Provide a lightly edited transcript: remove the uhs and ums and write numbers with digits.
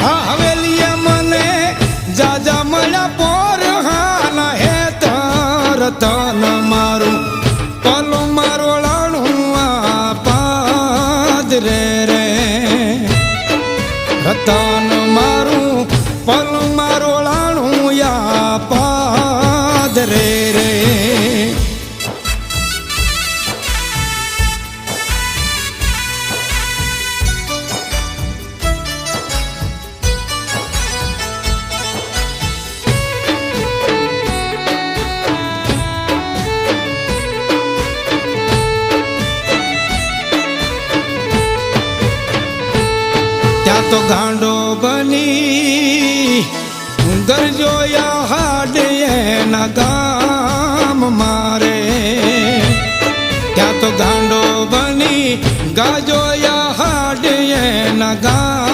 આ હવેલીએ મને જાજા મળ્યા પોર હાના હે રતન મારું પલું મારું લાણું આ પાદરે રે રતન મારું પલું મારું લાણું યા પાદરે રે ત્યાં તો ગાંડો બની ગરજોયા હાડે એના ગામ મારે ત્યાં તો ગાંડો બની ગાજોયા હાડે એના ગામ